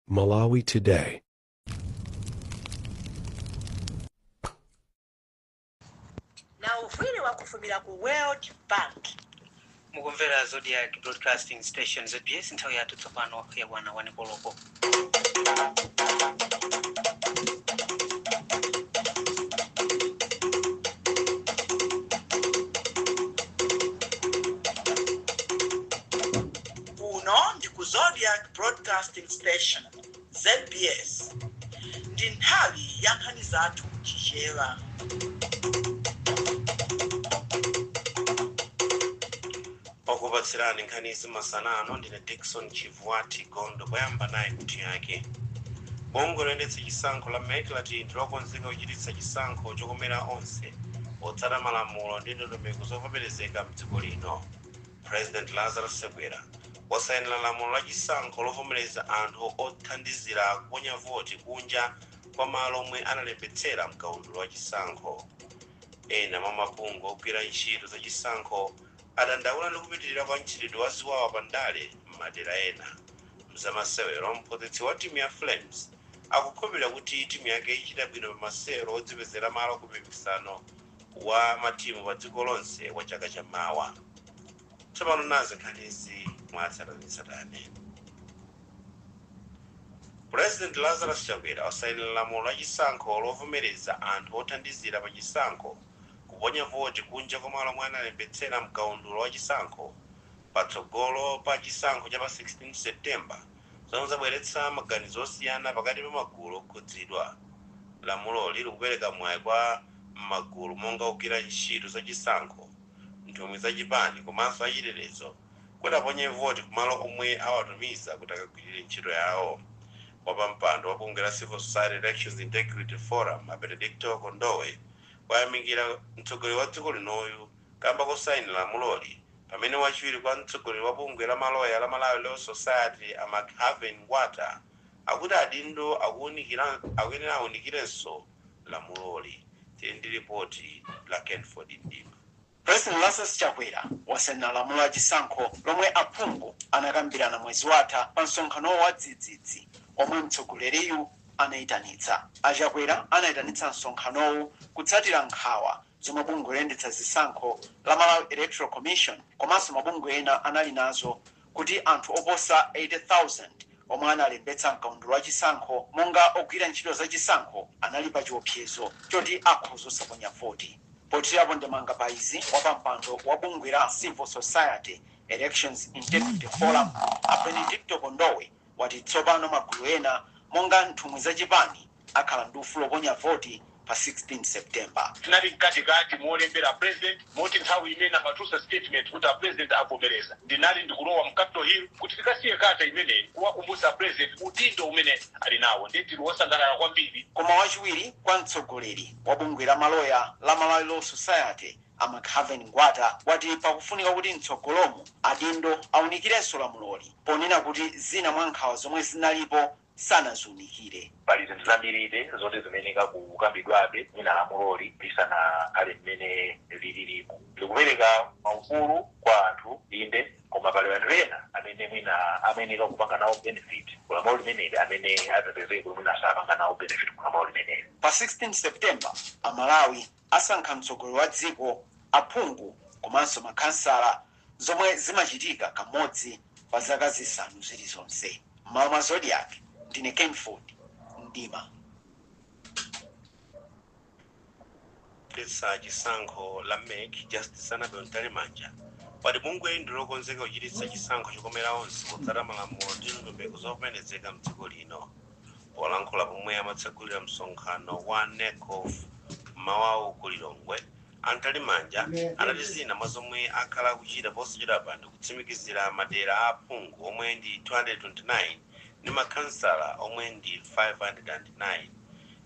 Malawi Today. Na ufwili wa kufumira ku World Bank. Mukumvera Zodiac Broadcasting Station ZBS nthawi yathu tsopano ya bwana Wanikoloko. Uno ndi ku Zodiac Broadcasting Station ZBS. Ndi nthawi ya nkhani zathu chichewa. Okubatsirani nkhani zimasanano ndine Dickson Chivwati Gondo kuyamba naye kuti yake. Bongo loyendetsa chisankho la MEC lati ndilokonzeka kuchititsa chisankho chokomera onse otsata malamulo ndi ndondomeko zovomerezeka mdziko lino. President Lazarus Chakwera wasayinira lamulo la chisankho lovomereza anthu othandizira kuponya voti kunja kwa malo omwe analembetsera mkaundula wa chisankho. Ena mwa mabungwe ogwira ntchito za chisankho adandaula ndi kupitirira kwa ntchitidwe wa ziwawa pandale m'madera ena. Mzamasewero mphunzitsi wa timu ya Flames akukhulupirira kuti timu yake ichita bwino pamasewero odzipezera malo ku mpikisano wa matimu pa dziko lonse wa chaka chamawa. Tsopano nazi nkhanizi mwatsatanetsatane. President Lazarus Chakwera wasayinira lamulo la chisankho lovomereza anthu othandizira pa chisankho kuponya voti kunja kwa malo omwe analembetsera mkaundula wa chisankho patsogolo pa chisankho cha pa 16 September zomwe zabweretsa maganizo osiyana pakati pa magulu okhudzidwa. Lamulo lili kupereka mwayi kwa magulu monga ogwira ntchito za chisankho, nthumwi zachipani komanso achitetezo kuti aponye voti kumalo omwe awatumiza kuti akagwirire ntchito yawo. Wapampando wa bungwe la Civil Society Elections Integrity Forum Benedicto Kondowe wayamikira mtsogoleri wa dziko linoyu kamba kosayinira lamuloli, pamene wachiwiri kwa mtsogoleri wa bungwe la maloya la Malawi Law Society Marvin Ngwata akuti adindo akuyenera awunikirenso lamuloli. Tili ndi ripoti la Kenford Ndima. President Lazarus Chakwera wasayinira lamulo la chisankho lomwe aphungu anakambirana mwezi watha pa msonkhano wa dzidzidzi omwe mtsogoleriyu anayitanitsa. Achakwera anayitanitsa msonkhanowu kutsatira nkhawa zomwe bungwe loyendetsa zisankho la Malawi Electoral Commission komanso mabungwe ena anali nazo kuti anthu oposa 80,000 omwe analembetsa mkaundula wa chisankho monga ogwira ntchito za chisankho anali pa chiopsezo choti akhoza osaponya voti. Potirapo ndemanga pa izi wapampando wa bungwe la Civil Society Elections Integrity Forum Benedicto Kondowe wati tsopano magulu ena monga nthumwi zachipani akhala ndi ufulu oponya voti pa 16 September. Tinali mkatikati molembera president moti nthawi imene amatusa statement kuti president avomereza. Ndinali ndikulowa mCapitol Hill kuti tikasiye kata imeneyi kuwakumbutsa president udindo umene ali nawo. Nditi wosangalala kwambiri. Koma wachiwiri kwa mtsogoleri wa bungwe la maloya la Malawi Law Society Marvin Ngwata wati pakufunika kuti mtsogolomo adindo awunikirenso lamuloli ponena kuti zina mwa nkhawa zomwe zinalipo sanaziwunikire. Pali zinthu zambiri zoti zimeneka kukambidwabe mwina lamuloli lisanakhale mmene lililipo. Likupereka maufulu kwa anthu inde koma pali anthu ena amene mwina ameneka kupanga nawo benefit kulamulo limeneli amene apezeke kuti mwina sapanga nawo benefit kulamulo limeneli. Pa 16 September Amalawi asankha mtsogoleri wa dziko, aphungu komanso makhansala zomwe zimachitika kamodzi pa zaka zisanu zilizonse. Mwa Zodiac ndine Kenford Ndima. Letsa chisankho la MEC Justice Anabel Ntalimanja wati bungwe ndilokonzeka kuchititsa chisankho chokomera onse kutsata malamulo ndi ndondomeko zovomerezeka mdziko lino. Polankhula pomwe amatsegulira msonkhano wa NECOF mawawu ku Lilongwe, Ntalimanja anati zina mwa zomwe akhala kuchita posachedwapa ndi kutsimikizira madera a aphungu omwe ndi 229 ndi makhansala omwe ndi 509.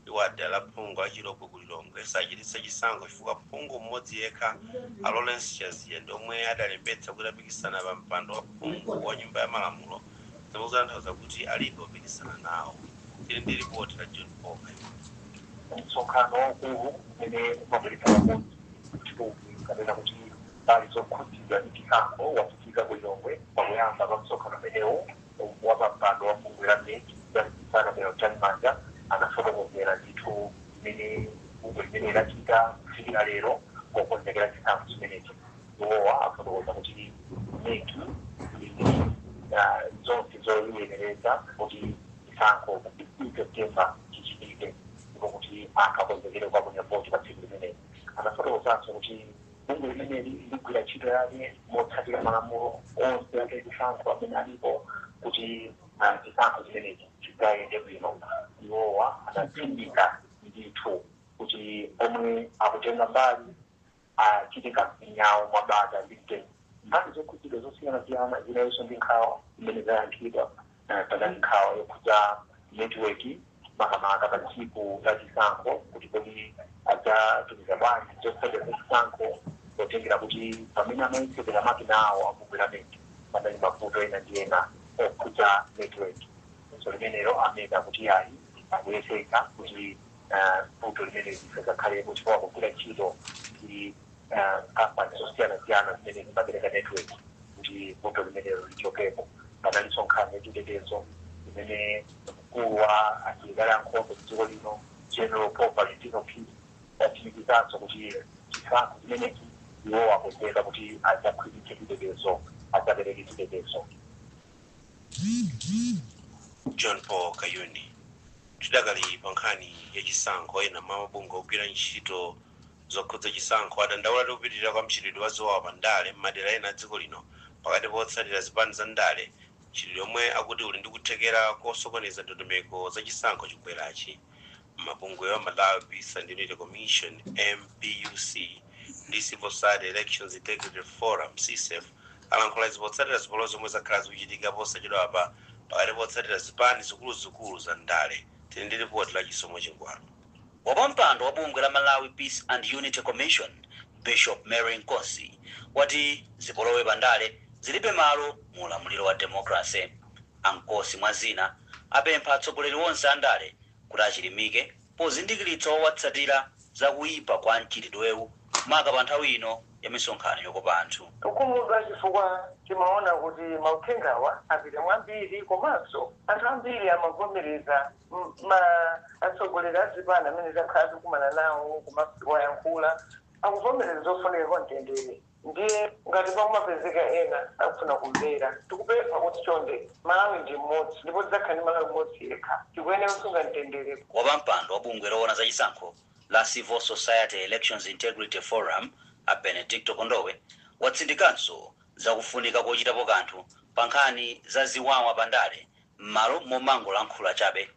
Iwo dala phungu achiloko ku Lilongwe sachititsa chisankho chifukwa phungu mmodzi yekha Lawrence Chaziya ndi omwe adalembetsa kuti apikisana pa mpando wa phungu wa nyumba ya malamulo zomwe zikutanthauza kuti alibe opikisana nawo. Tili ndi ripoti la John Pope. Msonkhano waukulu umene umabweretsa pamodzi kapena kuti pali zokhudzidwa ndi chisankho wachitika ku Lilongwe pakuyamba pa msonkhano umenewu wapampando wa bungwe la MEC sana kwa utani manja anafotokozera ndithu imene bungwe limene lachita kufikira lero pokonzekera chisankho chimenechi. Iwowa afotokoza kuti meki zonse zoyenereza kuti chisankho Septemba chichitike ndipo kuti akakonzekere kwaponya voti pa tsiku limeneli. Anafotokozanso kuti bungwe limene ligwira ntchito yake motsatira malamulo onse ake chisankho amene alipo kuti chisankho chimenechi chikayende bwino. Iwowa anatsindika ndithu kuti omwe akutenga mbali achitika m'nyawo mwa bata ndi mbali zokhuzidwa zosiyana-siyana zinayonso ndi nkhawa imene zayankhidwa pana nkhawa yokhudza netiweki makamaka pa tsiku la chisankho kuti kodi adzatumiza bwanji zosebeza chisankho potengera kuti pamene amayitsegera makina awo akugwira menti panali mavuto ena ndi ena okhudza netiweki. So limenelo ameka kuti ayi akuyeseka kuti vuto limene lisakhalepo chifukwa kugwira ntchito ndi kampani zosiyana-siyana zimene zimapereka network kuti vuto limenelo lichokepo. Panalinso nkhani yachitetezo imene mkulu wa asilikali ankhondo dziko lino General Paul Valentino P atsimikizanso kuti chisankho chimenechi iwo akonzeka kuti adzakhwimitse chitetezo, adzapereke chitetezo. John Paul Kayuni. Tidakali pa nkhani ya chisankho ena mabungwe ogwira ntchito zokhudza chisankho adandaula kupitirira kwa mchitidwe wa zowawa pa ndale m'madera ena a dziko lino pakati potsatira zipani za ndale, mchitidwe omwe akuti uli ndi kuthekera kosokoneza ndondomeko za chisankho chikubwerachi. Mabungwe wa Malawi Peace and Unity Commission MPUC ndi Civil Society Elections Integrity Forum CSF alankhula potsatira zipolozo zomwe zakhala zikuchitika posachedwa apa pakati potsatira zipani zikuluzikulu za ndale. Tili ndi ripoti la Chisomo Chingwalo. Wapampando wa bungwe la Malawi Peace and Unity Commission Bishop Mary Nkosi wati zipolowe bandale zilibe malo mu ulamuliro wa demokrasi. Ankosi mwazina apempha atsogoleri onse andale kuti achilimike pozindikiritsa owatsatira za kuyipa kwa mchitidwewu maka pa nthawi ino ya misonkhano yokopa anthu. Tukumudwa chifukwa timaona kuti mauthengawa apita mwambiri komanso anthu ambiri amavomereza atsogoleri azipani amene zakhala tikumana nawo kumasiku wayankhula akuvomereza zofunika kwa mtendere. Ndiye ngati pakumapezeka ena akufuna kumvera tikupempha kuti chonde Malawi ndi mmodzi ndipo tidzakhala ndi Malawi mmodzi yekha tikuyenera kusunga mtendere. Wapampando wa bungwe loona za chisankho la Civil Society Elections Integrity Forum a Benedicto Kondowe watsindikanso za kufunika kochitapo kanthu pa nkhani za ziwawa pandale m'malo momangolankhula chabe.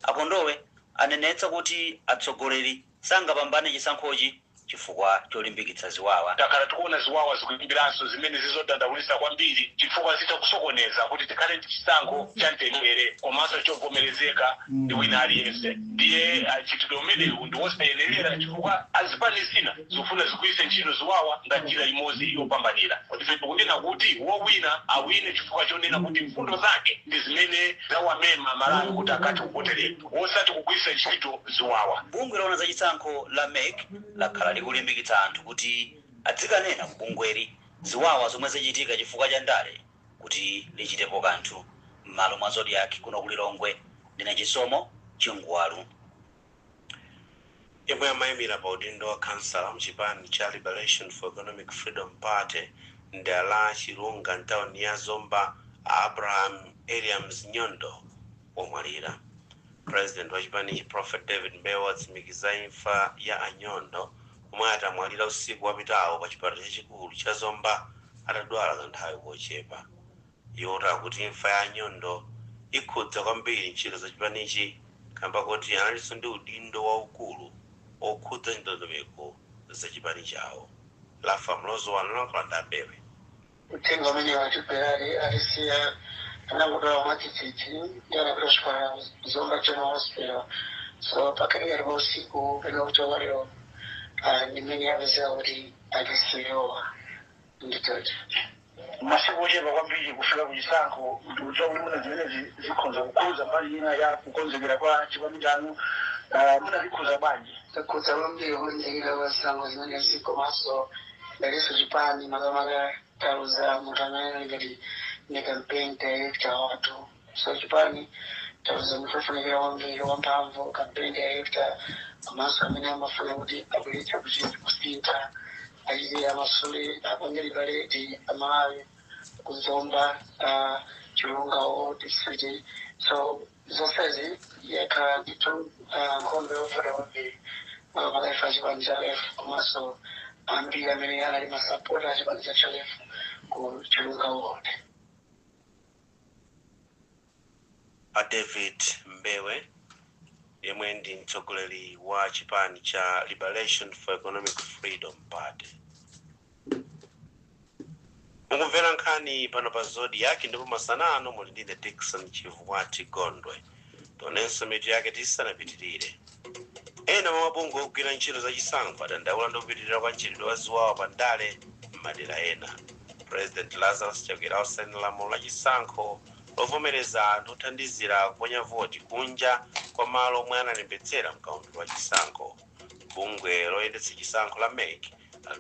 Akondowe anenetsa kuti atsogoleri sangapambane chisankhochi chifukwa cholimbikitsa ziwawa. Takhala tikuona ziwawa zikuimbiranso zimene zizodandaulitsa kwambiri chifukwa zitakusokoneza kuti tikhale ndi chisankho cha mtendere komanso chovomerezeka ndi wina aliyense. Ndiye chitidwe umenewu ndi wosayenerera chifukwa azipani zina zikufuna zigwiritse ntchito ziwawa ngati njira imodzi yopambanira. Ife tikunena kuti wowina awine chifukwa chonena kuti mfundo zake ndi zimene zawamema Malawi kuti akati kupoterera wosati kugwiritsa ntchito ziwawa. Bungwe loona za chisankho la MEC lakhala likulimbikitsa anthu kuti adzikanena kubungweri ziwawa zomwe zachitika chifukwa cha ndale kuti lichitepo kanthu. M'malo mwa Zodiac kuno kulilongwe ndine Chisomo Chingwalo. Yemwe amayimira pa udindo wa kansala mchipani cha Liberation for Economic Freedom Party ndala Chilunga ntawuni ya Zomba Abraham Eliams Nyondo wamwalira. President wa chipani Prophet David Mbewa watsimikiza imfa ya Anyondo omwe atamwalira usiku wapitawo pa chipatala chachikulu cha Zomba atadwala kanthawi kochepa. Iwo kuti imfa ya Anyondo ikhudza kwambiri ntchito za chipanichi kamba kuti analinso ndi udindo waukulu okhudza ndondomeko za chipani chawo. Lafa Mlozo wanalankhula Mbewe. Uthenga umene watiperali alisiya anakutola mwatitsitsi ndi anapita chipatala Zomba General Hospital. So pakati ya usiku pena kutoka lero nimene yapeza kuti alisiyowa nditoti. Masiku ochepa kwambiri kufika kuchisankho ndikudziwa kuti muna zimene zikhoza kukhuza mbali ina ya kukonzekera kwa chipani chanu muna zikhuza bwanji? Takhuza kwambiri kukonzekera kwa zisankho zimene zikomanso daliso chipani makamaka taluza mutu amene ngati ne campaign director watu. So chipani tavuze mukufunikira wambiri wampamvu kampeni ya hekta amaso amene amafuna kuti abweretsa kusintha ayize amasule apangeli baleti amayi kuzomba chilungawo disiti so zonsezi yakhala ndithu nkhondo yovota kwambiri pakaifa chipani cha lefu komanso ambiri amene anali masapota a chipani cha lefu ku chilungawo. a David Mbewe yemwe ndi mtsogoleri wa chipani cha Liberation for Economic Freedom Party. Mukumvera nkhani pano pa Zodiac ndipo masanano muli ndine Dickson Chivwati Gondwe. Tonenso mitu yake tisanapitirire. Ena mabungwe ogwira ntchito zachisankho adandaula ndi kupitirira kwa mchitidwe wa ziwawa pa ndale m'madera ena. President Lazarus Chakwera wasaini lamulo la chisankho lovomereza anthu othandizira kuponya voti kunja kwa malo omwe analembetsera mkaundula wa chisankho. Bungwe loyendetsa chisankho la MEC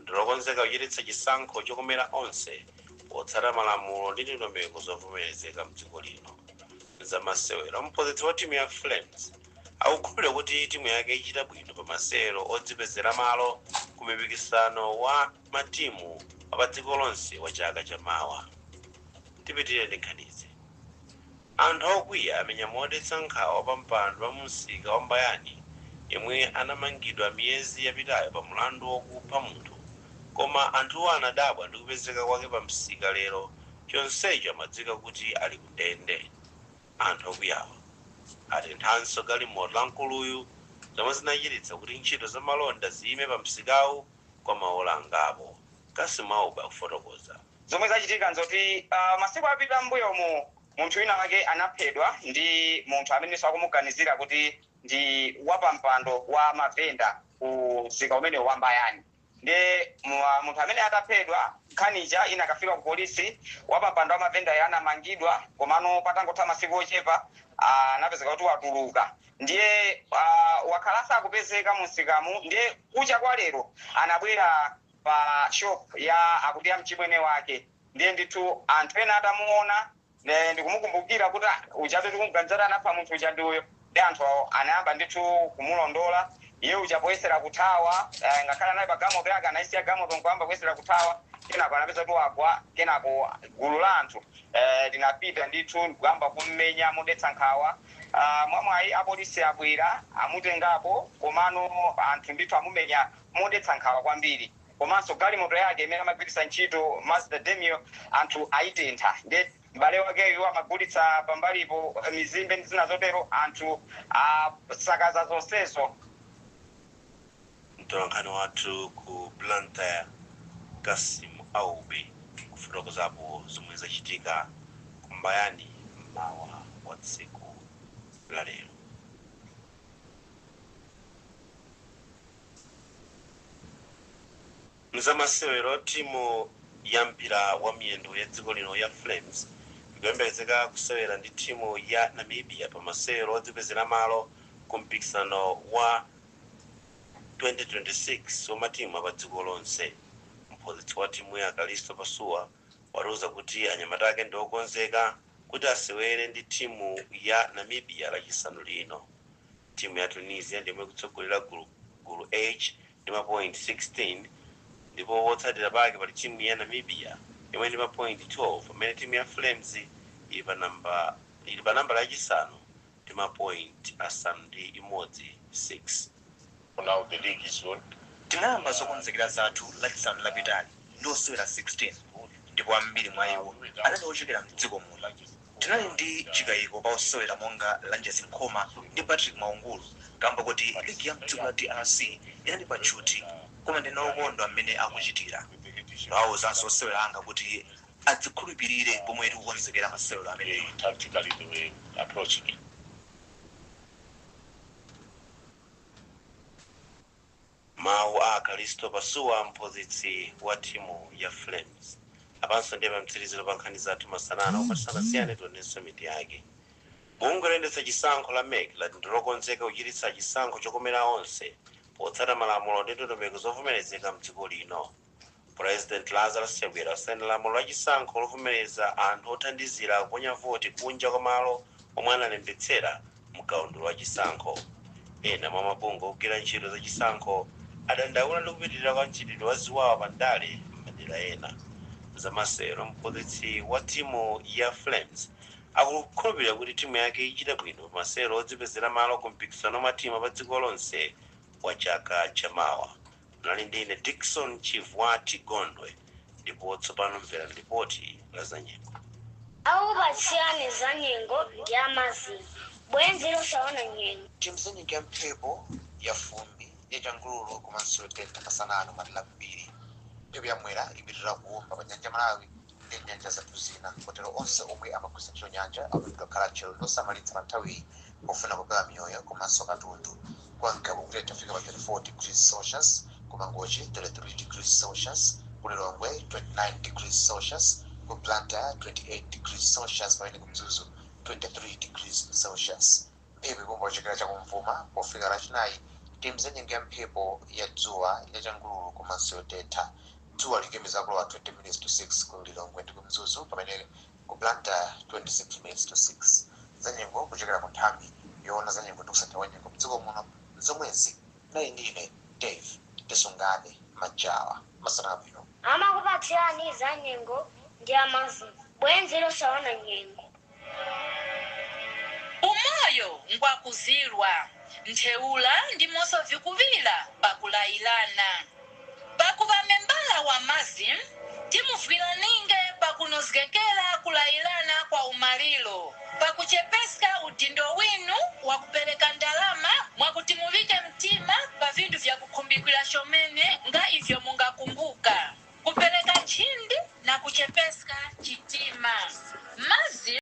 ndilokonzeka kuchititsa chisankho chokomera onse potsata malamulo ndi ndondomeko zovomerezeka mdziko lino. Zamasewera mphunzitsi wa timu ya Flames akukhulupirira kuti timu yake ichita bwino pa masewero odzipezera malo ku mipikisano wa matimu pa dziko lonse wa chaka chamawa. Tipitirire ndi nkhanizi. Anthu okwiya amenya modetsa nkhawa pa mpando pa msika wa Mbayani yemwe anamangidwa miyezi yapitayo pa mlandu wokupha munthu, koma anthuwo anadabwa ndi kupezeka kwake pa msika lero chonsecho amadziwika kuti ali ku ndende. Anthu okwiyawa atenthanso galimoto la Nkuluyu zomwe zinachititsa kuti ntchito za malonda ziyime pa msikawu kwa maola angapo. Kasimauba akufotokoza zomwe zachitika nzoti masiku apita mbuyomu munthu wina wake anaphedwa ndi munthu amenenso akumuganizira kuti ndi wapampando wa mavenda ku msika umene wa Mbayani. Nde munthu amene ataphedwa nkhanicha inakafika ku polisi, wapampando wa mavenda anamangidwa komano patangotha masiku ochepa anapezeka kuti watuluka. Ndiye wakhalasa akupezeka mu msikamu. Ndiye kucha kwa lero anabwera pa shop ya akuti ya mchimwene wake. Ndiye ndithu anthu ena atamuona ndikumukumbukira kuti uchabe tikumganizira anapha munthu ucha ndiuyo. Ndi anthu anayamba ndithu kumulondola iye uchapoyesera kuthawa, ngakhala naye pa gamoto yake anaisiya gamoto nkwamba kuyesera kuthawa. Kenako anapeza kuti wagwa, kenako gulu la anthu linapita ndithu kuyamba kummenya modetsa nkhawa. Mwamwayi apolisi abwera amutengapo komano anthu ndithu amumenya modetsa nkhawa kwambiri. Komanso galimoto yake imene amagwiritsa ntchito Mazda Demio anthu ayitentha. Nde m'bale wakeyo amagulitsa pambalipo mizimbe ndi zina zotero anthu sakaza zonsezo. mtolankhani wathu ku Blantyre Kasim Aubi kufotokozapo zomwe zachitika ku Mbayani mmawa wa tsiku la lero. Mzamasewero timu ya mpira wa miyendo ya dziko lino ya Flames ikuyembekezeka kusewera ndi timu ya Namibia pa masewero odzipezera malo ku mpikisano wa 2026 wa matimu apa dziko lonse. Mphunzitsi wa timu ya Kalisto Pasuwa watiuza kuti anyamata ake ndi okonzeka kuti asewere ndi timu ya Namibia lachisanu lino. Timu ya Tunisia ndiyo ikutsogolera gulu H ndi mapoint 16 ndipo wotsatira pake pali timu ya Namibia yomwe ndi mapoint 12 pamene timu ya Flames ili pa namba lachisanu ndi mapoint asanu ndi imodzi 6. Now the league is on. Tinayamba zokonzekera zathu lachisanu lapitali ndi osewera 16 ndipo ambiri mwa iwo anali ochokera mdziko muno. Tinali ndi chikayiko pa osewera monga Lanjesi Nkhoma ndi Patrick Maungulu kamba kuti ligi ya mdziko la DRC inali pa chuti koma ndine okondwa amene akuchitira. Awuzanso osewera anga kuti adzikhulupirire pomwe tikukonzekera masewero ameneyo. Tactically the way approaching it. Mawu a Kalisto Pasuwa mphunzitsi wa timu ya Flames. Apanso ndiye pamtsiriziro pa nkhani zathu masanano kupasanasiyane tionenso mitu yake. Bungwe loyendetsa chisankho la MEC lati ndilokonzeka kuchititsa chisankho chokomera onse potsata malamulo ndi ndondomeko zovomerezeka mdziko lino. President Lazarus Chakwera wasaini lamulo la chisankho lovomereza anthu othandizira kuponya voti kunja kwa malo omwe analembetsera mkaundula wa chisankho. Ena mwa mabungwe ogwira ntchito za chisankho adandaula ndi kupitirira kwa mchitidwe wa ziwawa pa ndale m'madera ena. Zamasero mphunzitsi wa timu ya Flames akukhulupirira kuti timu yake ichita bwino masero odzipezera malo ku mpikisano wa timu pa dziko lonse wa chaka chamawa. Mnali ndine Dickson Chivwati Gondwe ndipo tsopano mvera ripoti la zanyengo. Aubatsiyane zanyengo ya mazi bwenzi losaona nyengo. Timu zanyengo ya mphepo ya fumbi ya changululu komanso tenta pasanano madala mbiri. Mphepo yamwera ipitirira kuwomba pa nyanja Malawi ndi nyanja zathu zina. Kotero onse omwe amagwisa ntchito nyanja akuyenera kukhala tchero losamalitsa pa nthawi pofuna kupewa miyoyo komanso katundu. Kwa Mkabo kuti tafika pa 34 degrees Celsius, ku Mangochi 33 degrees Celsius, ku Lilongwe 29 degrees Celsius, ku Blantyre 28 degrees Celsius, pamene ku Mzuzu 23 degrees Celsius. Mphepo ikumba chikera cha kumvuma pofika lachinayi. Timu zanyengo ya mphepo ya dzuwa ya changululu komanso yotentha. Dzuwa likuyembekeza kulowa 20 minutes to 6 ku Lilongwe ndi ku Mzuzu, pamene ku Blantyre 26 minutes to 6. Zanyengo kuchokera ku nthambi yoona zanyengo ndi kusatha wanyengo mdziko muno zomwezi nayi ndine Dave Tesungane Majawa Masanabwino. Amakubatsiyani zanyengo ndi amazi bwenzi losaona nyengo. Umoyo ngwakuzilwa ntheula ndi moso vikuvila pakulayilana. Pakuvamembala wa mazi timuvwilaninge pakunozgekela kulayilana kwa umalilo. Pakuchepeska udindo winu wa kupeleka ndalama mwakuti muvike mtima pa vindu vya kukumbikwila shomene nga ivyo mungakumbuka. Kupeleka chindi na kuchepeska chitima. Mazi